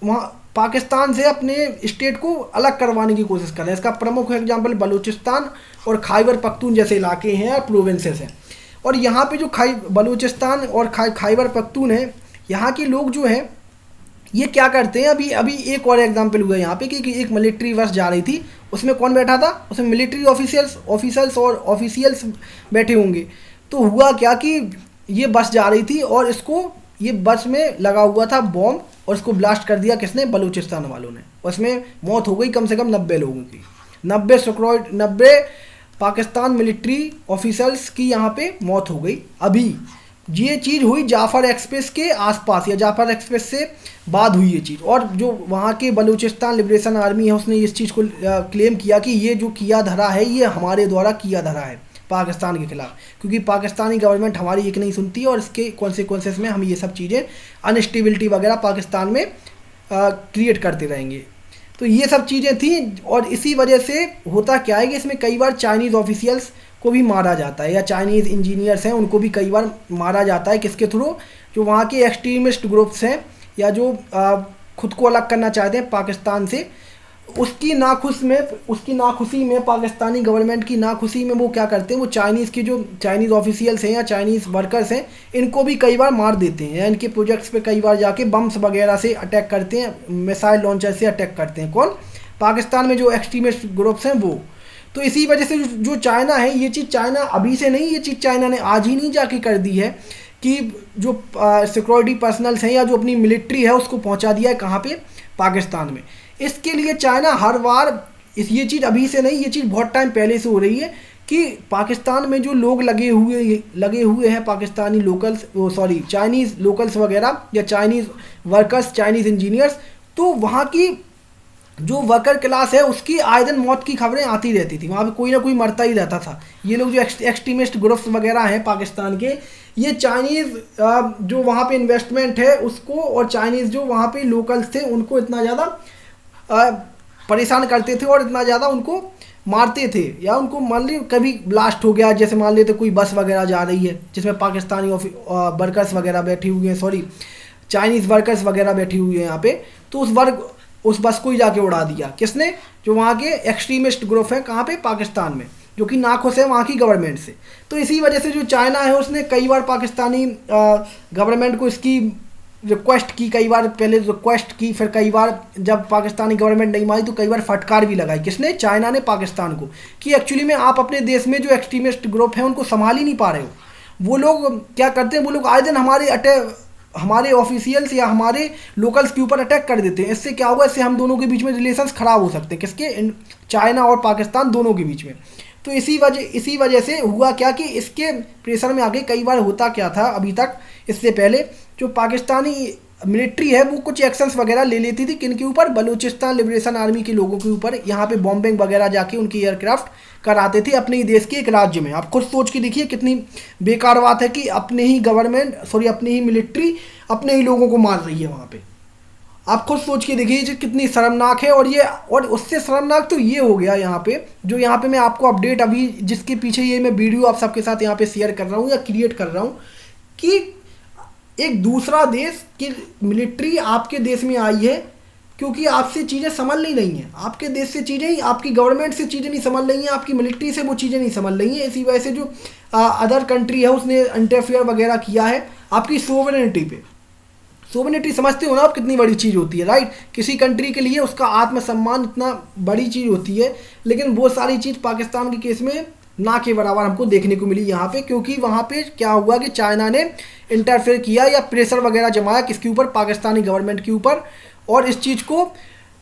वहाँ पाकिस्तान से अपने स्टेट को अलग करवाने की कोशिश कर रहे हैं। इसका प्रमुख एग्जाम्पल बलूचिस्तान और खैबर पख्तून जैसे इलाके हैं और प्रोविंसेस हैं। और यहाँ पे जो बलूचिस्तान और खैबर पख्तून है, यहाँ के लोग जो हैं ये क्या करते हैं, अभी अभी एक और एग्जांपल हुआ यहाँ पे कि एक मिलिट्री बस जा रही थी, उसमें कौन बैठा था, उसमें मिलिट्री ऑफिसर्स और ऑफिशियल्स बैठे होंगे। तो हुआ क्या कि ये बस जा रही थी और इसको, ये बस में लगा हुआ था बॉम्ब और इसको ब्लास्ट कर दिया किसने, बलूचिस्तान वालों ने। उसमें मौत हो गई कम से कम 90 लोगों की, 90 पाकिस्तान मिलिट्री ऑफिसर्स की यहाँ पे मौत हो गई। अभी ये चीज़ हुई जाफ़र एक्सप्रेस के आसपास या जाफ़र एक्सप्रेस से बाद हुई ये चीज़। और जो वहाँ के बलूचिस्तान लिबरेशन आर्मी है उसने इस चीज़ को क्लेम किया कि ये जो किया धरा है ये हमारे द्वारा किया धरा है पाकिस्तान के खिलाफ, क्योंकि पाकिस्तानी गवर्नमेंट हमारी एक नहीं सुनती और इसके कॉन्सिक्वेंसेस में हम ये सब चीज़ें अनस्टेबिलिटी वगैरह पाकिस्तान में क्रिएट करते रहेंगे। तो ये सब चीज़ें थी और इसी वजह से होता क्या है कि इसमें कई बार चाइनीज़ ऑफिशियल्स को भी मारा जाता है या चाइनीज़ इंजीनियर्स हैं उनको भी कई बार मारा जाता है। किसके थ्रू, जो वहाँ के एक्सट्रीमिस्ट ग्रुप्स हैं या जो खुद को अलग करना चाहते हैं पाकिस्तान से, उसकी नाखुशी में पाकिस्तानी गवर्नमेंट की नाखुशी में वो क्या करते हैं, वो चाइनीज़ की जो चाइनीज़ ऑफिशियल्स हैं या चाइनीज़ वर्कर्स हैं इनको भी कई बार मार देते हैं या इनके प्रोजेक्ट्स पे कई बार जाके बम्स वगैरह से अटैक करते हैं, मिसाइल लॉन्चर से अटैक करते हैं। कौन, पाकिस्तान में जो एक्सट्रीमिस्ट ग्रुप्स हैं वो। तो इसी वजह से जो चाइना है, ये चीज़ चाइना अभी से नहीं, ये चीज़ चाइना ने आज ही नहीं जाके कर दी है कि जो सिक्योरिटी पर्सनल्स हैं या जो अपनी मिलिट्री है उसको पहुंचा दिया है कहाँ पे, पाकिस्तान में। इसके लिए चाइना हर बार ये चीज़ अभी से नहीं, ये चीज़ बहुत टाइम पहले से हो रही है कि पाकिस्तान में जो लोग लगे हुए हैं पाकिस्तानी लोकल्स, वो सॉरी चाइनीज़ लोकल्स वगैरह या चाइनीज़ वर्कर्स, चाइनीज़ इंजीनियर्स, तो वहाँ की जो वर्कर क्लास है उसकी आए दिन मौत की खबरें आती रहती थी, वहाँ पे कोई ना कोई मरता ही रहता था। ये लोग जो एक्सट्रीमिस्ट ग्रुप्स वगैरह हैं पाकिस्तान के, ये चाइनीज़ जो वहाँ पे इन्वेस्टमेंट है उसको और चाइनीज़ जो वहाँ पे लोकल्स थे उनको इतना ज़्यादा परेशान करते थे और इतना ज़्यादा उनको मारते थे या उनको मान ली कभी ब्लास्ट हो गया, जैसे मान लेते कोई बस वगैरह जा रही है जिसमें पाकिस्तानी वर्कर्स वगैरह बैठी हुई हैं, सॉरी चाइनीज़ वर्कर्स वगैरह बैठी हुई हैं यहाँ पे, तो उस बस को ही जाके उड़ा दिया किसने, जो वहाँ के एक्सट्रीमिस्ट ग्रुप हैं कहाँ पे, पाकिस्तान में, जो कि नाखुश है वहाँ की गवर्नमेंट से। तो इसी वजह से जो चाइना है उसने कई बार पाकिस्तानी गवर्नमेंट को इसकी रिक्वेस्ट की, कई बार पहले रिक्वेस्ट की, फिर कई बार जब पाकिस्तानी गवर्नमेंट नहीं मानी तो कई बार फटकार भी लगाई, किसने, चाइना ने पाकिस्तान को, कि एक्चुअली में आप अपने देश में जो एक्सट्रीमिस्ट ग्रुप हैं उनको संभाल ही नहीं पा रहे हो। वो लोग क्या करते हैं, वो लोग आए दिन हमारे ऑफिशियल्स या हमारे लोकल्स के ऊपर अटैक कर देते हैं। इससे क्या होगा, इससे हम दोनों के बीच में रिलेशंस ख़राब हो सकते हैं, किसके, चाइना और पाकिस्तान दोनों के बीच में। तो इसी वजह से हुआ क्या कि इसके प्रेशर में आके कई बार होता क्या था अभी तक, इससे पहले जो पाकिस्तानी मिलिट्री है वो कुछ एक्शंस वगैरह ले लेती थी, किन के ऊपर, बलूचिस्तान लिबरेशन आर्मी के लोगों के ऊपर, यहाँ पे बॉम्बिंग वगैरह जाके उनकी एयरक्राफ्ट कराते थे अपने ही देश के एक राज्य में। आप खुद सोच के देखिए कितनी बेकार बात है कि अपने ही अपनी ही मिलिट्री अपने ही लोगों को मार रही है वहाँ पे। आप खुद सोच के देखिए कितनी शर्मनाक है। और उससे शर्मनाक तो ये हो गया यहाँ पे मैं आपको अपडेट अभी जिसके पीछे ये मैं वीडियो आप सबके साथ यहाँ पे शेयर कर रहा हूँ या क्रिएट कर रहा हूँ कि एक दूसरा देश की मिलिट्री आपके देश में आई है क्योंकि आपसे चीज़ें संभल नहीं रही हैं, आपके देश से चीज़ें ही, आपकी गवर्नमेंट से चीज़ें नहीं संभल रही हैं, आपकी मिलिट्री से वो चीज़ें नहीं संभल रही हैं। इसी वजह से जो अदर कंट्री है उसने इंटरफेयर वगैरह किया है आपकी सोवरेनिटी पे। सोवरेनिटी समझते हो ना आप, कितनी बड़ी चीज़ होती है, राइट। किसी कंट्री के लिए उसका आत्मसम्मान इतना बड़ी चीज़ होती है, लेकिन वो सारी चीज़ पाकिस्तान के केस में ना के बराबर हमको देखने को मिली यहाँ पे, क्योंकि वहाँ पे क्या हुआ कि चाइना ने इंटरफेयर किया या प्रेशर वगैरह जमाया किसके ऊपर, पाकिस्तानी गवर्नमेंट के ऊपर, और इस चीज़ को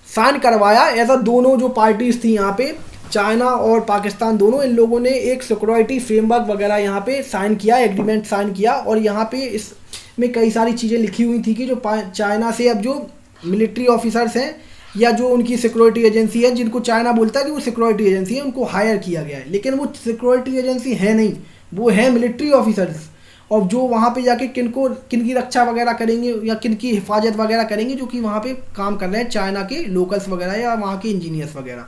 साइन करवाया। ऐसा दोनों जो पार्टीज़ थी यहाँ पे, चाइना और पाकिस्तान दोनों, इन लोगों ने एक सिक्योरिटी फ्रेमवर्क वगैरह यहाँ पे साइन किया, एग्रीमेंट साइन किया। और यहाँ पे इसमें कई सारी चीज़ें लिखी हुई थी कि जो चाइना से अब जो मिलिट्री ऑफिसर्स हैं या जो उनकी सिक्योरिटी एजेंसी है, जिनको चाइना बोलता है कि वो सिक्योरिटी एजेंसी है, उनको हायर किया गया है, लेकिन वो सिक्योरिटी एजेंसी है नहीं, वो है मिलिट्री ऑफिसर्स। और जो वहाँ पे जाके किनकी रक्षा वगैरह करेंगे या किनकी हिफाजत वगैरह करेंगे, जो कि वहाँ पे काम कर रहे हैं चाइना के लोकल्स वगैरह या वहाँ के इंजीनियर्स वगैरह।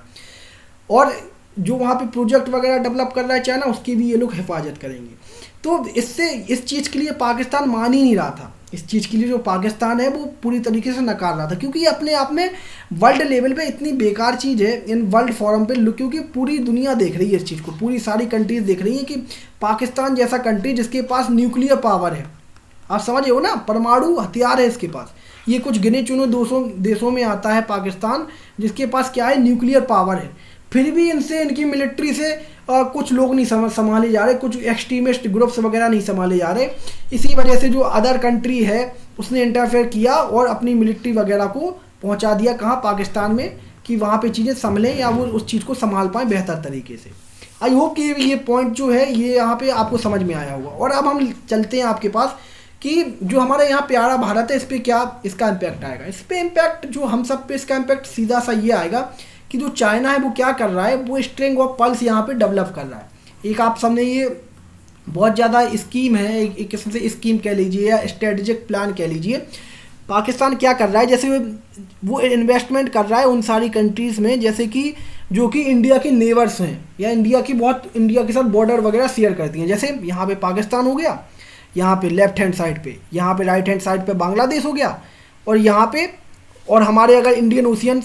और जो वहाँ पे प्रोजेक्ट वगैरह डेवलप कर रहा है चाइना, उसकी भी ये लोग हिफाजत करेंगे। तो इससे इस चीज़ के लिए पाकिस्तान मान ही नहीं रहा था। इस चीज़ के लिए जो पाकिस्तान है वो पूरी तरीके से नकार रहा था, क्योंकि ये अपने आप में वर्ल्ड लेवल पे इतनी बेकार चीज़ है इन वर्ल्ड फोरम पे, क्योंकि पूरी दुनिया देख रही है इस चीज़ को, पूरी सारी कंट्रीज देख रही हैं कि पाकिस्तान जैसा कंट्री जिसके पास न्यूक्लियर पावर है, आप समझ रहे हो ना, परमाणु हथियार है इसके पास, ये कुछ गिने चुने देशों में आता है पाकिस्तान, जिसके पास क्या है, न्यूक्लियर पावर है। फिर भी इनसे, इनकी मिलिट्री से कुछ लोग नहीं संभाले जा रहे, कुछ एक्सट्रीमिस्ट ग्रुप्स वगैरह नहीं संभाले जा रहे। इसी वजह से जो अदर कंट्री है उसने इंटरफेयर किया और अपनी मिलिट्री वगैरह को पहुंचा दिया कहाँ, पाकिस्तान में, कि वहाँ पे चीज़ें संभलें या वो उस चीज़ को संभाल पाएँ बेहतर तरीके से। आई होप कि ये पॉइंट जो है ये यहाँ पे आपको समझ में आया होगा। और अब हम चलते हैं आपके पास कि जो हमारे यहाँ प्यारा भारत है, इस पर क्या इसका इम्पैक्ट आएगा। इस पर इम्पैक्ट जो हम सब पे, इसका इम्पैक्ट सीधा सा ये आएगा कि जो चाइना है वो क्या कर रहा है, वो स्ट्रिंग ऑफ पल्स यहाँ पे डेवलप कर रहा है। एक आप सामने ये बहुत ज़्यादा स्कीम है, एक किस्म से स्कीम कह लीजिए या स्ट्रेटेजिक प्लान कह लीजिए। पाकिस्तान क्या कर रहा है, जैसे वो इन्वेस्टमेंट कर रहा है उन सारी कंट्रीज़ में जैसे कि जो कि इंडिया के नेबर्स हैं या इंडिया के साथ बॉर्डर वगैरह शेयर करती हैं। जैसे यहाँ पे पाकिस्तान हो गया, यहाँ पे लेफ्ट हैंड साइड पे, यहाँ पे राइट हैंड साइड पे बांग्लादेश हो गया, और यहाँ पे, और हमारे अगर इंडियन ओशियन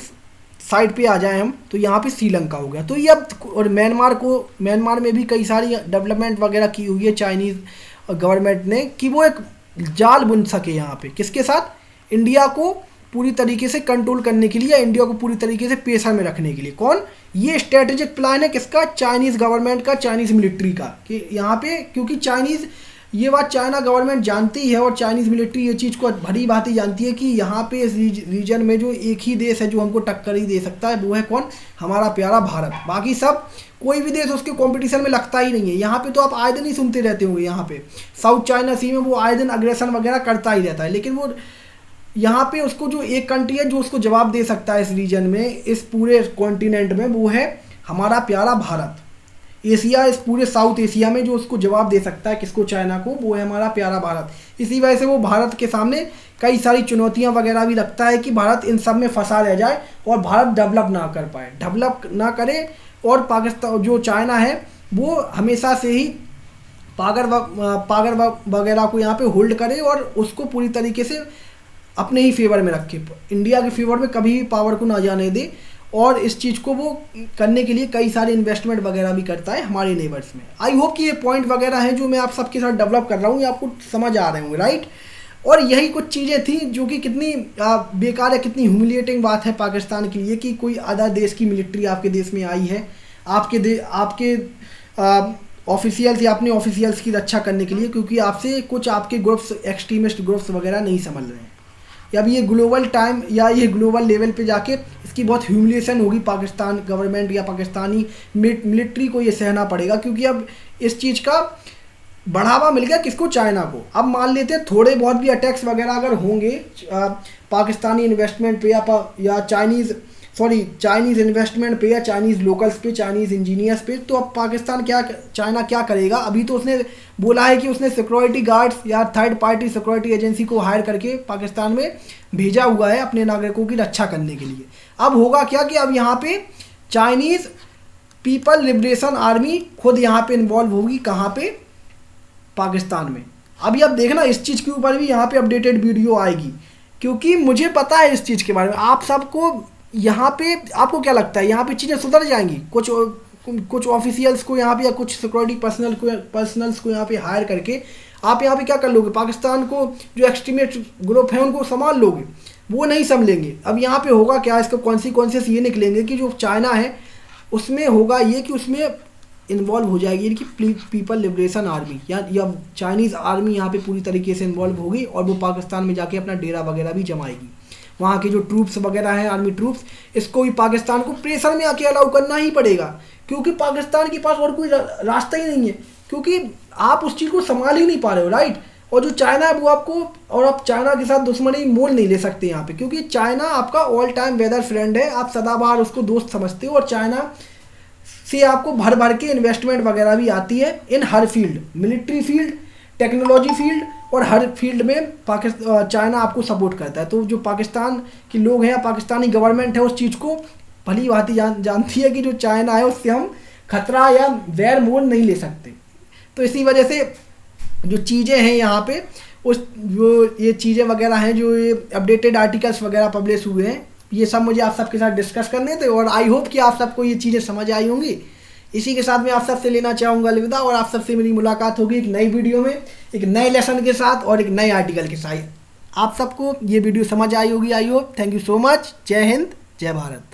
साइड पे आ जाए हम तो यहाँ पे श्रीलंका हो गया। तो ये अब, और म्यांमार में भी कई सारी डेवलपमेंट वगैरह की हुई है चाइनीज़ गवर्नमेंट ने कि वो एक जाल बुन सके यहाँ पे, किसके साथ, इंडिया को पूरी तरीके से कंट्रोल करने के लिए या इंडिया को पूरी तरीके से प्रेशर में रखने के लिए। कौन, ये स्ट्रेटेजिक प्लान है किसका, चाइनीज़ गवर्नमेंट का, चाइनीज़ मिलिट्री का, कि यहाँ पे, क्योंकि चाइनीज़, ये बात चाइना गवर्नमेंट जानती है और चाइनीज़ मिलिट्री ये चीज़ को भली भांति जानती है कि यहाँ पे इस रीजन में जो एक ही देश है जो हमको टक्कर ही दे सकता है, वो है कौन, हमारा प्यारा भारत। बाकी सब कोई भी देश उसके कंपटीशन में लगता ही नहीं है। यहाँ पे तो आप आए दिन ही सुनते रहते होंगे, यहाँ पे साउथ चाइना सी में वो आए दिन अग्रेशन वगैरह करता ही रहता है, लेकिन वो यहाँ पे उसको जो एक कंट्री है जो उसको जवाब दे सकता है इस रीजन में, इस पूरे कॉन्टिनेंट में, वो है हमारा प्यारा भारत। एशिया, इस पूरे साउथ एशिया में जो उसको जवाब दे सकता है किसको, चाइना को, वो है हमारा प्यारा भारत। इसी वजह से वो भारत के सामने कई सारी चुनौतियां वगैरह भी रखता है कि भारत इन सब में फंसा रह जाए और भारत डेवलप ना कर पाए, डेवलप ना करे। और पाकिस्तान, जो चाइना है वो हमेशा से ही पागर वगैरह को यहाँ पे होल्ड करे और उसको पूरी तरीके से अपने ही फेवर में रखे, इंडिया के फेवर में कभी भी पावर को ना जाने दे। और इस चीज़ को वो करने के लिए कई सारे इन्वेस्टमेंट वगैरह भी करता है हमारे नेबर्स में। आई होप कि ये पॉइंट वगैरह हैं जो मैं आप सबके साथ डेवलप कर रहा हूँ, ये आपको समझ आ रहे होंगे, राइट। और यही कुछ चीज़ें थी जो कि कितनी बेकार है, कितनी ह्यूमिलिएटिंग बात है पाकिस्तान के लिए कि कोई अदर देश की मिलिट्री आपके देश में आई है आपके ऑफिशियल्स या अपने ऑफिशियल्स की रक्षा करने के लिए, क्योंकि आपसे कुछ आपके ग्रुप्स, एक्सट्रीमिस्ट ग्रुप्स वगैरह नहीं समझ रहे हैं। अब ये ग्लोबल टाइम या ये ग्लोबल लेवल पे जाके इसकी बहुत ह्यूमिलिएशन होगी पाकिस्तान गवर्नमेंट या पाकिस्तानी मिलिट्री को, ये सहना पड़ेगा, क्योंकि अब इस चीज़ का बढ़ावा मिल गया किसको, चाइना को। अब मान लेते हैं थोड़े बहुत भी अटैक्स वगैरह अगर होंगे पाकिस्तानी इन्वेस्टमेंट पे या चाइनीज़ इन्वेस्टमेंट पे या चाइनीज़ लोकल्स पे, चाइनीज़ इंजीनियर्स पे, तो अब चाइना क्या करेगा। अभी तो उसने बोला है कि उसने सिक्योरिटी गार्ड्स या थर्ड पार्टी सिक्योरिटी एजेंसी को हायर करके पाकिस्तान में भेजा हुआ है अपने नागरिकों की रक्षा करने के लिए। अब होगा क्या कि अब यहाँ पे चाइनीज़ पीपल लिबरेशन आर्मी खुद यहाँ पे इन्वॉल्व होगी, कहाँ पे, पाकिस्तान में। अभी आप देखना इस चीज़ के ऊपर भी यहाँ पे अपडेटेड वीडियो आएगी, क्योंकि मुझे पता है इस चीज़ के बारे में। आप सबको यहाँ पे, आपको क्या लगता है यहाँ पे चीज़ें सुधर जाएंगी? कुछ ऑफिशियल्स को यहाँ पे या कुछ सिक्योरिटी पर्सनल्स को यहाँ पे हायर करके आप यहाँ पे क्या कर लोगे, पाकिस्तान को जो एक्सट्रीमिस्ट ग्रुप है उनको संभाल लोगे? वो नहीं संभलेंगे। अब यहाँ पे होगा क्या, इसका कॉन्सिक्वेंसेस ये निकलेंगे कि जो चाइना है उसमें होगा ये कि उसमें इन्वॉल्व हो जाएगी कि पीपल लिबरेशन आर्मी या चाइनीज़ आर्मी यहाँ पे पूरी तरीके से इन्वॉल्व होगी और वो पाकिस्तान में जाके अपना डेरा वगैरह भी जमाएगी। वहाँ के जो ट्रूप्स वगैरह हैं, आर्मी ट्रूप्स, इसको भी पाकिस्तान को प्रेशर में आके अलाउ करना ही पड़ेगा, क्योंकि पाकिस्तान के पास और कोई रास्ता ही नहीं है, क्योंकि आप उस चीज़ को संभाल ही नहीं पा रहे हो, राइट। और जो चाइना है वो आपको, और आप चाइना के साथ दुश्मनी मोल नहीं ले सकते यहाँ पे, क्योंकि चाइना आपका ऑल टाइम वेदर फ्रेंड है, आप सदाबहार उसको दोस्त समझते हो। और चाइना से आपको भर भर के इन्वेस्टमेंट वगैरह भी आती है इन हर field, military field, technology field, और हर फील्ड में चाइना आपको सपोर्ट करता है। तो जो पाकिस्तान के लोग हैं या पाकिस्तानी गवर्नमेंट है उस चीज़ को भली भांति जानती है कि जो चाइना है उससे हम खतरा या वैर मोल नहीं ले सकते। तो इसी वजह से जो चीज़ें हैं यहाँ पे, ये चीज़ें वगैरह हैं, जो ये अपडेटेड आर्टिकल्स वगैरह पब्लिश हुए हैं, ये सब मुझे आप सबके साथ डिस्कस करने थे। और आई होप कि आप सबको ये चीज़ें समझ आई होंगी। इसी के साथ मैं आप सबसे लेना चाहूँगा अलविदा, और आप सबसे मेरी मुलाकात होगी एक नई वीडियो में, एक नए लेसन के साथ और एक नए आर्टिकल के साथ। आप सबको ये वीडियो समझ आई होगी, I hope. Thank you so much. जय हिंद, जय भारत।